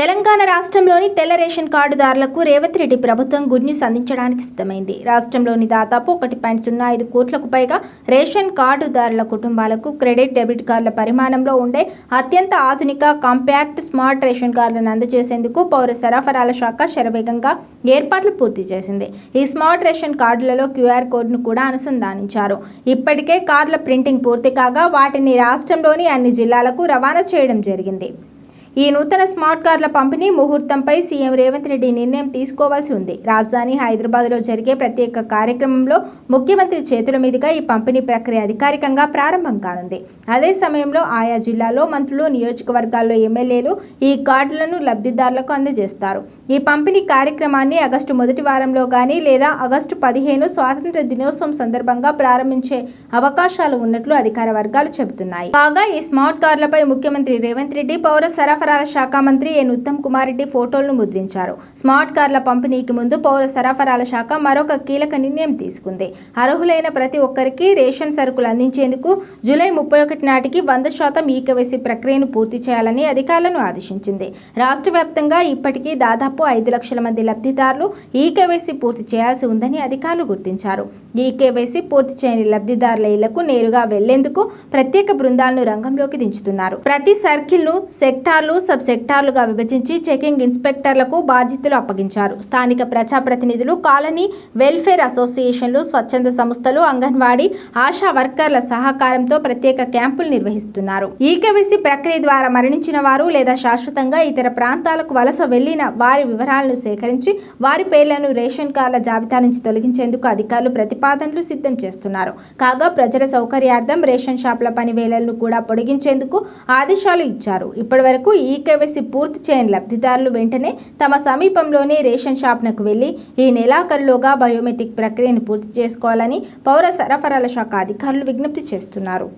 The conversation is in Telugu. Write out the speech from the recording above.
తెలంగాణ రాష్ట్రంలోని తెల్ల రేషన్ కార్డుదారులకు రేవంత్ రెడ్డి ప్రభుత్వం గుడ్ న్యూస్ అందించడానికి సిద్ధమైంది. రాష్ట్రంలోని దాదాపు 1.05 కోట్లకు పైగా రేషన్ కార్డుదారుల కుటుంబాలకు క్రెడిట్, డెబిట్ కార్డుల పరిమాణంలో ఉండే అత్యంత ఆధునిక, కాంపాక్ట్, స్మార్ట్ రేషన్ కార్డులను అందజేసేందుకు పౌర సరఫరాల శాఖ శరవేగంగా ఏర్పాట్లు పూర్తి చేసింది. ఈ స్మార్ట్ రేషన్ కార్డులలో QR కోడ్ను కూడా అనుసంధానించారు. ఇప్పటికే కార్డుల ప్రింటింగ్ పూర్తి కాగా వాటిని రాష్ట్రంలోని అన్ని జిల్లాలకు రవాణా చేయడం జరిగింది. ఈ నూతన స్మార్ట్ కార్డుల పంపిణీ ముహూర్తంపై సీఎం రేవంత్ రెడ్డి నిర్ణయం తీసుకోవాల్సి ఉంది. రాజధాని హైదరాబాద్లో జరిగే ప్రత్యేక కార్యక్రమంలో ముఖ్యమంత్రి చేతుల మీదుగా ఈ పంపిణీ ప్రక్రియ అధికారికంగా ప్రారంభం కానుంది. అదే సమయంలో ఆయా జిల్లాల్లో మంత్రులు, నియోజకవర్గాల్లో ఎమ్మెల్యేలు ఈ కార్డులను లబ్ధిదారులకు అందజేస్తారు. ఈ పంపిణీ కార్యక్రమాన్ని ఆగస్టు మొదటి వారంలో కానీ లేదా ఆగస్టు 15 స్వాతంత్ర దినోత్సవం సందర్భంగా ప్రారంభించే అవకాశాలు ఉన్నట్లు అధికార వర్గాలు చెబుతున్నాయి. కాగా ఈ స్మార్ట్ కార్డులపై ముఖ్యమంత్రి రేవంత్ రెడ్డి, పౌర సరఫరాల శాఖ మంత్రి ఎన్ ఉత్తమ్ కుమార్ రెడ్డి ఫోటోలను ముద్రించారు. స్మార్ట్ కార్డుల పంపిణీకి ముందు పౌర సరఫరాల శాఖ మరొక కీలక నిర్ణయం తీసుకుంది. అర్హులైన ప్రతి ఒక్కరికి రేషన్ సరుకులు అందించేందుకు జూలై 31 నాటికి 100% ఈకేవైసీ ప్రక్రియను పూర్తి చేయాలని అధికారులను ఆదేశించింది. రాష్ట్ర వ్యాప్తంగా ఇప్పటికీ దాదాపు 5 లక్షల మంది లబ్ధిదారులు ఈకేవైసీ పూర్తి చేయాల్సి ఉందని అధికారులు గుర్తించారు. ఈకేవైసీ పూర్తి చేయని లబ్ధిదారుల ఇళ్లకు నేరుగా వెళ్లేందుకు ప్రత్యేక బృందాలను రంగంలోకి దించుతున్నారు. ప్రతి సర్కిల్ను సెక్టార్లు, సబ్ సెక్టార్లుగా విభజించి చెకింగ్ ఇన్స్పెక్టర్లకు బాధ్యతలు అప్పగించారు. స్థానిక ప్రజాప్రతినిధులు, కాలనీ వెల్ఫేర్ అసోసియేషన్లు, స్వచ్ఛంద సంస్థలు, అంగన్వాడీ, ఆశా వర్కర్ల సహకారంతో ప్రత్యేక క్యాంపులు నిర్వహిస్తున్నారు. ఈకేవైసీ ప్రక్రియ ద్వారా మరణించిన వారు లేదా శాశ్వతంగా ఇతర ప్రాంతాలకు వలస వెళ్లిన వారి వివరాలను సేకరించి వారి పేర్లను రేషన్ కార్డుల జాబితా నుంచి తొలగించేందుకు అధికారులు ప్రతిపాదనలు సిద్ధం చేస్తున్నారు. కాగా ప్రజల సౌకర్యార్థం రేషన్ షాపుల పని వేళలను కూడా పొడిగించేందుకు ఆదేశాలు ఇచ్చారు. ఇప్పటివరకు ఈకేవైసీ పూర్తి చేయని లబ్ధిదారులు వెంటనే తమ సమీపంలోని రేషన్ షాప్నకు వెళ్లి ఈ నెలాఖరులోగా బయోమెట్రిక్ ప్రక్రియను పూర్తి చేసుకోవాలని పౌర సరఫరాల శాఖ అధికారులు విజ్ఞప్తి చేస్తున్నారు.